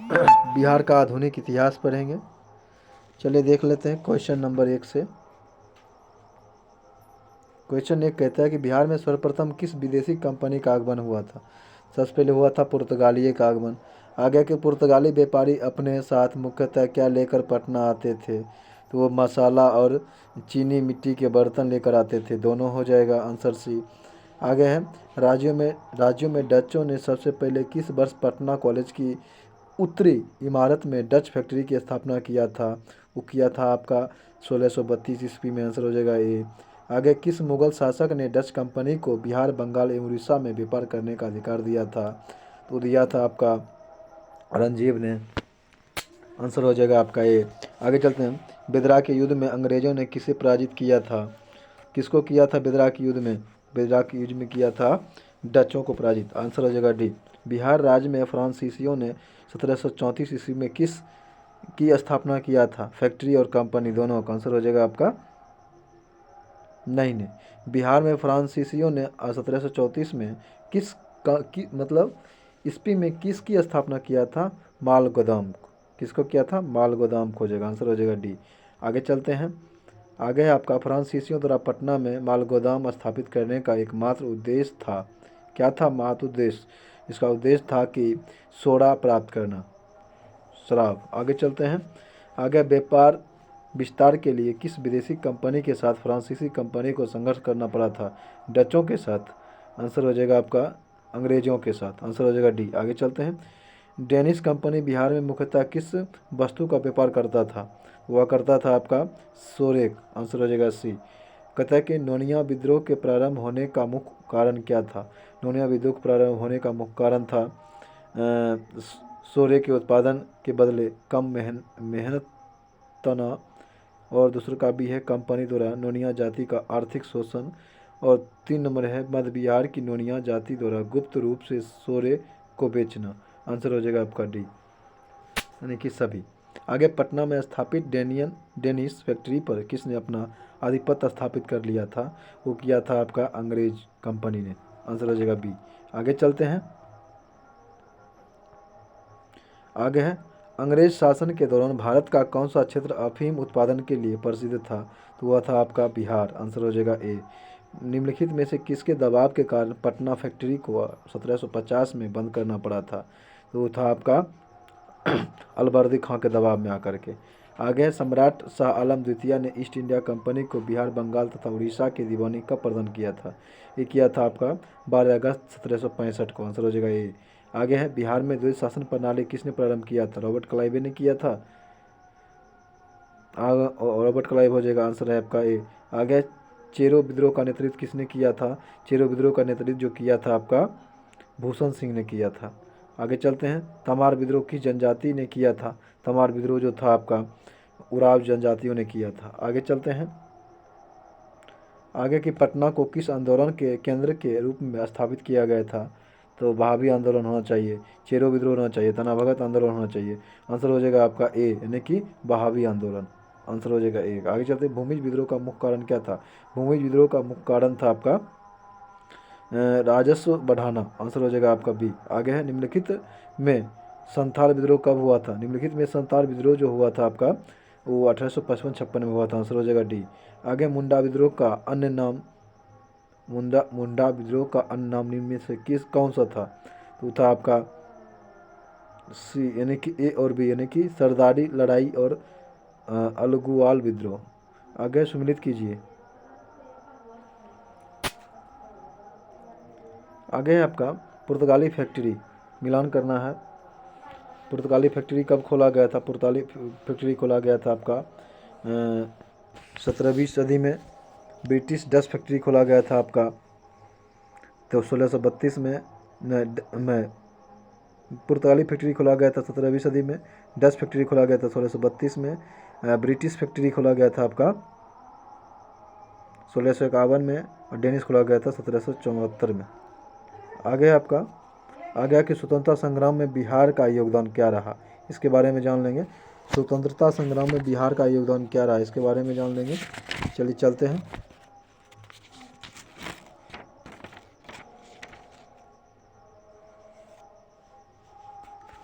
बिहार का आधुनिक इतिहास पढ़ेंगे। चलिए देख लेते हैं क्वेश्चन नंबर 1 से। क्वेश्चन 1 कहता है कि बिहार में सर्वप्रथम किस विदेशी कंपनी का आगमन हुआ था। सबसे पहले हुआ था पुर्तगालियों का आगमन। आगे के पुर्तगाली व्यापारी अपने साथ मुख्यतः क्या लेकर पटना आते थे, तो वो मसाला और चीनी मिट्टी के बर्तन लेकर आते थे। दोनों हो जाएगा आंसर सी। आगे है राज्यों में डचों ने सबसे पहले किस वर्ष पटना कॉलेज की उत्तरी इमारत में डच फैक्ट्री की स्थापना किया था। वो किया था आपका 1632 ईस्वी में। आंसर हो जाएगा ए। आगे किस मुगल शासक ने डच कंपनी को बिहार, बंगाल एवं उड़ीसा में व्यापार करने का अधिकार दिया था, तो दिया था आपका औरंगजेब ने। आंसर हो जाएगा आपका ए। आगे चलते हैं। बिदरा के युद्ध में अंग्रेजों ने किसे पराजित किया था। किसको किया था बिदरा के युद्ध में। बिदरा के युद्ध में किया था डचों को पराजित। आंसर हो जाएगा डी। बिहार राज्य में फ्रांसीसियों ने 1734 ईस्वी में किस की स्थापना किया था, फैक्ट्री और कंपनी दोनों का। आंसर हो जाएगा आपका नहीं। बिहार में फ्रांसीसियों ने 1734 में किस मतलब ईस्वी में किसकी स्थापना किया था, माल गोदाम। किसको किया था, माल गोदाम को। हो जाएगा आंसर हो जाएगा डी। आगे चलते हैं। आगे है आपका फ्रांसीसियों द्वारा पटना में माल गोदाम स्थापित करने का एकमात्र उद्देश्य था। क्या था महत्व उद्देश्य। इसका उद्देश्य था कि सोडा प्राप्त करना, शराब। आगे चलते हैं। आगे व्यापार विस्तार के लिए किस विदेशी कंपनी के साथ फ्रांसीसी कंपनी को संघर्ष करना पड़ा था, डचों के साथ। आंसर हो जाएगा आपका अंग्रेजों के साथ। आंसर हो जाएगा डी। आगे चलते हैं। डेनिश कंपनी बिहार में मुख्यतः किस वस्तु का व्यापार करता था। वह करता था आपका सोरेक। आंसर हो जाएगा सी। कहता है कि नोनिया विद्रोह के प्रारंभ होने का मुख्य कारण क्या था। नोनिया विद्रोह के प्रारंभ होने का मुख्य कारण था सोरे के उत्पादन के बदले कम मेहनत तनाव। और दूसरा का भी है कंपनी द्वारा नोनिया जाति का आर्थिक शोषण। और 3 नंबर है मध्य बिहार की नोनिया जाति द्वारा गुप्त रूप से सोरे को बेचना। आंसर हो जाएगा आपका डी, यानी कि सभी। आगे पटना में स्थापित डेनिश फैक्ट्री पर किसने अपना आधिपत्य स्थापित कर लिया था। वो किया था आपका अंग्रेज कंपनी ने। आंसर हो जाएगा बी। आगे चलते हैं। आगे है अंग्रेज शासन के दौरान भारत का कौन सा क्षेत्र अफीम उत्पादन के लिए प्रसिद्ध था, तो वह था आपका बिहार। आंसर हो जाएगा ए। निम्नलिखित में से किसके दबाव के कारण पटना फैक्ट्री को 1750 में बंद करना पड़ा था, तो वो था आपका अलबर्दी खां के दबाव में आकर के। आगे सम्राट शाह आलम द्वितीय ने ईस्ट इंडिया कंपनी को बिहार, बंगाल तथा उड़ीसा की दीवानी कब प्रदान किया था। ये किया था आपका 12 अगस्त 1765 को। आंसर हो जाएगा ए। आगे है बिहार में द्वैत शासन प्रणाली किसने प्रारंभ किया था। रॉबर्ट क्लाइवे ने किया था। रॉबर्ट क्लाइव हो जाएगा। आंसर है आपका ए। आगे चेरो विद्रोह का नेतृत्व किसने किया था। चेरो विद्रोह का नेतृत्व जो किया था आपका भूषण सिंह ने किया था। आगे चलते हैं। तमार विद्रोह किस जनजाति ने किया था। तमार विद्रोह जो था आपका उराव जनजातियों ने किया था। आगे चलते हैं। आगे की पटना को किस आंदोलन के केंद्र के रूप में स्थापित किया गया था, तो बहावी आंदोलन होना चाहिए, चेरो विद्रोह होना चाहिए, तना भगत आंदोलन होना चाहिए। आंसर हो जाएगा आपका ए, यानी कि बहावी आंदोलन। आंसर हो जाएगा ए। आगे चलते हैं। भूमिज विद्रोह का मुख्य कारण क्या था। भूमिज विद्रोह का मुख्य कारण था आपका राजस्व बढ़ाना। आंसर हो जाएगा आपका बी। आगे है निम्नलिखित में संथाल विद्रोह कब हुआ था। निम्नलिखित में संथाल विद्रोह जो हुआ था आपका वो 1855-56 में हुआ था। आंसर हो जाएगा डी। आगे मुंडा विद्रोह का अन्य नाम मुंडा विद्रोह का अन्य नाम निम्न में से कौन सा था, तो था आपका सी, यानी कि ए और बी, यानी कि सरदारी लड़ाई और अलगुवाल विद्रोह। आगे सम्मिलित कीजिए। आगे है आपका पुर्तगाली फैक्ट्री, मिलान करना है। पुर्तगाली फैक्ट्री कब खोला गया था। पुर्तगाली फैक्ट्री खोला गया था आपका 17वीं सदी में। ब्रिटिश डच फैक्ट्री खोला गया था आपका तो 1632 में पुर्तगाली फैक्ट्री खोला गया था 17वीं सदी में। डच फैक्ट्री खोला गया था 1632 में। ब्रिटिश फैक्ट्री खोला गया था आपका 1651 में। और डेनिश खोला गया था 1774 में। आगे आपका आगे के स्वतंत्रता संग्राम में बिहार का योगदान क्या रहा, इसके बारे में जान लेंगे। स्वतंत्रता संग्राम में बिहार का योगदान क्या रहा, इसके बारे में जान लेंगे। चलिए चलते हैं।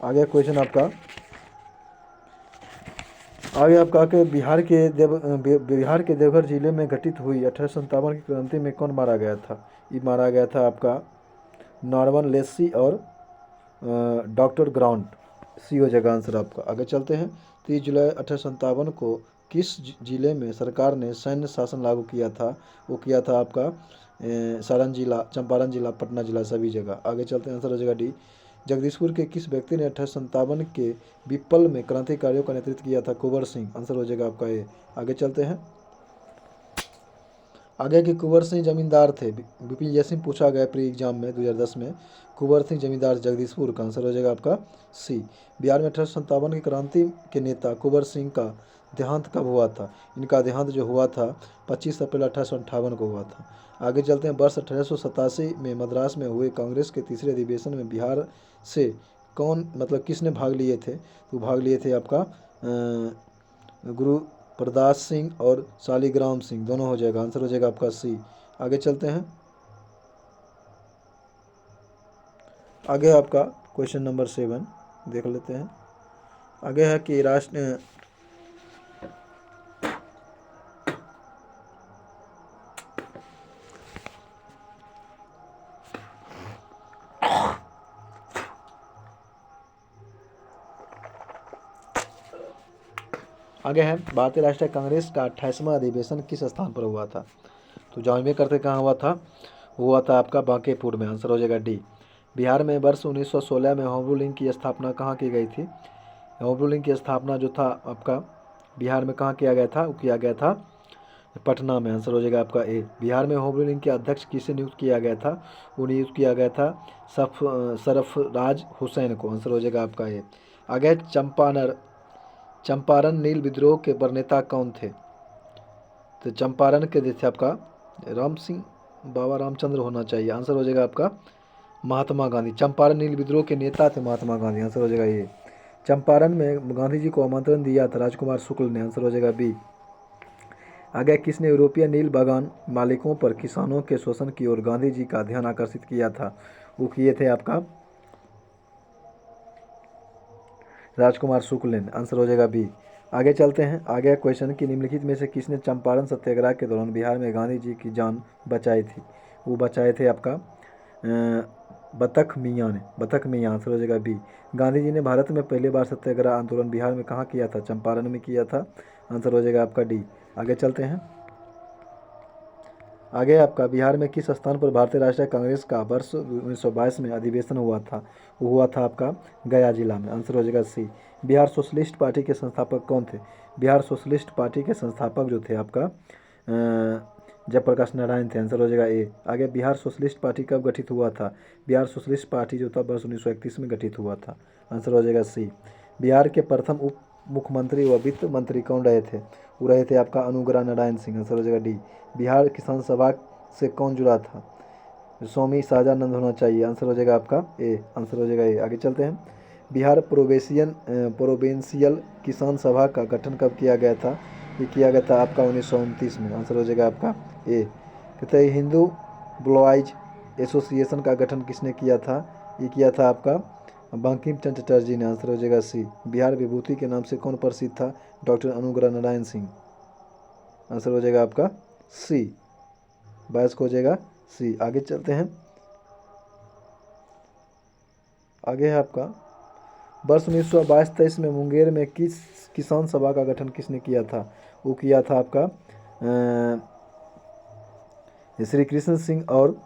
आगे क्वेश्चन आपका आगे आपका कि बिहार के देवघर जिले में घटित हुई 1857 की क्रांति में कौन मारा गया था? ये मारा गया था आपका नॉर्मन लेस्सी और डॉक्टर ग्राउंड। सी हो जाएगा आंसर आपका। आगे चलते हैं। 30 जुलाई 1857 को किस जिले में सरकार ने सैन्य शासन लागू किया था? वो किया था आपका सारण जिला, चंपारण जिला, पटना जिला, सभी जगह। आगे चलते हैं। आंसर हो जाएगा डी। जगदीशपुर के किस व्यक्ति ने 1857 के विप्लव में क्रांतिकारियों का नेतृत्व किया था? कुंवर सिंह। आंसर हो जाएगा आपका ए। आगे चलते हैं। आगे के कुंवर सिंह जमींदार थे। विपिन जय सिंह पूछा गया प्री एग्जाम में 2010 में। कुंवर सिंह जमींदार जगदीशपुर का आंसर हो जाएगा आपका सी। बिहार में 1857 की क्रांति के नेता कुंवर सिंह का देहांत कब हुआ था? इनका देहांत जो हुआ था 25 अप्रैल 1858 को हुआ था। आगे चलते हैं। वर्ष 1887 में मद्रास में हुए कांग्रेस के तीसरे अधिवेशन में बिहार से कौन किसने भाग लिए थे? तो भाग लिए थे आपका गुरु प्रदास सिंह और शालिग्राम सिंह, दोनों हो जाएगा। आंसर हो जाएगा आपका सी। आगे चलते हैं। आगे आपका क्वेश्चन नंबर 7 देख लेते हैं। आगे है कि आगे है भारतीय राष्ट्रीय कांग्रेस का 28वां अधिवेशन किस स्थान पर हुआ था? तो जानबे करते कहाँ हुआ था? हुआ था आपका बांकेपुर में। आंसर हो जाएगा डी। बिहार में वर्ष 1916 में होम रूलिंग की स्थापना कहाँ की गई थी? होम रूलिंग की स्थापना जो था आपका बिहार में कहाँ किया गया था? वो किया गया था पटना में। आंसर हो जाएगा आपका ए। बिहार में होम रूलिंग के अध्यक्ष किसे नियुक्त किया गया था? वो नियुक्त किया गया था सरफराज हुसैन को। आंसर हो जाएगा आपका ए। आगे चंपारण नील विद्रोह के प्रणेता कौन थे? तो चंपारण के थे आपका राम सिंह, बाबा रामचंद्र होना चाहिए। आंसर हो जाएगा आपका महात्मा गांधी। चंपारण नील विद्रोह के नेता थे महात्मा गांधी। आंसर हो जाएगा ये। चंपारण में गांधी जी को आमंत्रण दिया था राजकुमार शुक्ल ने। आंसर हो जाएगा बी। आगे किसने यूरोपीय नील बागान मालिकों पर किसानों के शोषण की ओर गांधी जी का ध्यान आकर्षित किया था? वो किए थे आपका राजकुमार शुक्ल ने। आंसर हो जाएगा बी। आगे चलते हैं। आगे क्वेश्चन की निम्नलिखित में से किसने चंपारण सत्याग्रह के दौरान बिहार में गांधी जी की जान बचाई थी? वो बचाए थे आपका बतख मियाँ ने। बतख मियाँ। आंसर हो जाएगा बी। गांधी जी ने भारत में पहली बार सत्याग्रह आंदोलन बिहार में कहाँ किया था? चंपारण में किया था। आंसर हो जाएगा आपका डी। आगे चलते हैं। आगे आपका बिहार में किस स्थान पर भारतीय राष्ट्रीय कांग्रेस का वर्ष 1922 में अधिवेशन हुआ था? वो हुआ था आपका गया जिला में। आंसर हो जाएगा सी। बिहार सोशलिस्ट पार्टी के संस्थापक कौन थे? बिहार सोशलिस्ट पार्टी के संस्थापक जो थे आपका जयप्रकाश नारायण थे। आंसर हो जाएगा ए। आगे बिहार सोशलिस्ट पार्टी कब गठित हुआ था? बिहार सोशलिस्ट पार्टी जो था वर्ष 1931 में गठित हुआ था। आंसर हो जाएगा सी। बिहार के प्रथम उप मुख्यमंत्री व वित्त मंत्री कौन रहे थे? वो रहे थे आपका अनुग्रह नारायण सिंह। आंसर हो जाएगा डी। बिहार किसान सभा से कौन जुड़ा था? स्वामी शाहजानंद होना चाहिए। आंसर हो जाएगा आपका ए। आंसर हो जाएगा ए। आगे चलते हैं। बिहार प्रोविंशियल किसान सभा का गठन कब किया गया था? ये किया गया था आपका 1929 में। आंसर हो जाएगा आपका ए। कहते हैं हिंदू ब्लॉइज एसोसिएशन का गठन किसने किया था? ये किया था आपका बंकिम चंद्र चटर्जी ने। आंसर हो जाएगा सी। बिहार विभूति के नाम से कौन प्रसिद्ध था? डॉक्टर अनुग्रह नारायण सिंह। आंसर हो जाएगा आपका सी। 22 को हो जाएगा सी। आगे चलते हैं। आगे है आपका वर्ष 1922-23 में मुंगेर में किस किसान सभा का गठन किसने किया था? वो किया था आपका श्री कृष्ण सिंह और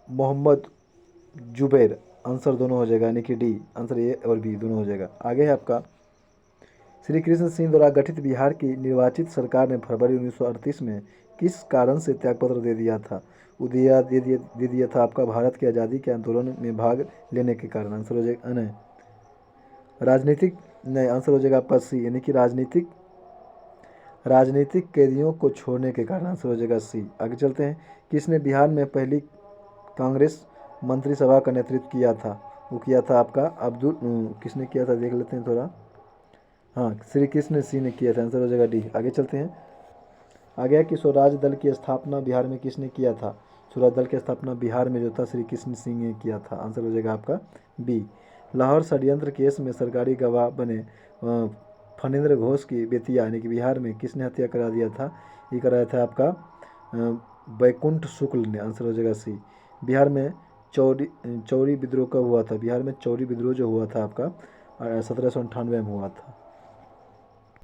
मोहम्मद जुबैर। आंसर दोनों हो जाएगा यानी कि डी। आंसर ए और बी दोनों हो जाएगा। आगे है आपका श्री कृष्ण सिंह द्वारा गठित बिहार की निर्वाचित सरकार ने फरवरी 1938 में किस कारण से त्यागपत्र दे दिया था? वो दे दिया था आपका भारत की आज़ादी के आंदोलन में भाग लेने के कारण। आंसर हो जाएगा नहीं, राजनीतिक नहीं। आंसर हो जाएगा आपका सी यानी कि राजनीतिक कैदियों को छोड़ने के कारण। आंसर हो जाएगा सी। आगे चलते हैं। किसने बिहार में पहली कांग्रेस मंत्रिसभा का नेतृत्व किया था? वो किया था आपका किसने किया था देख लेते हैं थोड़ा। हाँ, श्री कृष्ण सिंह ने किया था। आंसर हो जाएगा डी। आगे चलते हैं। आगे है कि स्वराज दल की स्थापना बिहार में किसने किया था? स्वराज दल की स्थापना बिहार में जो था श्री कृष्ण सिंह ने किया था। आंसर हो जाएगा आपका बी। लाहौर षड्यंत्र केस में सरकारी गवाह बने फणींद्र घोष की बेतिया यानी कि बिहार में किसने हत्या करा दिया था? ये कराया था आपका बैकुंठ शुक्ल ने। आंसर हो जाएगा सी। बिहार में चौरी विद्रोह कब हुआ था? बिहार में चौरी विद्रोह जो हुआ था आपका 1798 में हुआ था।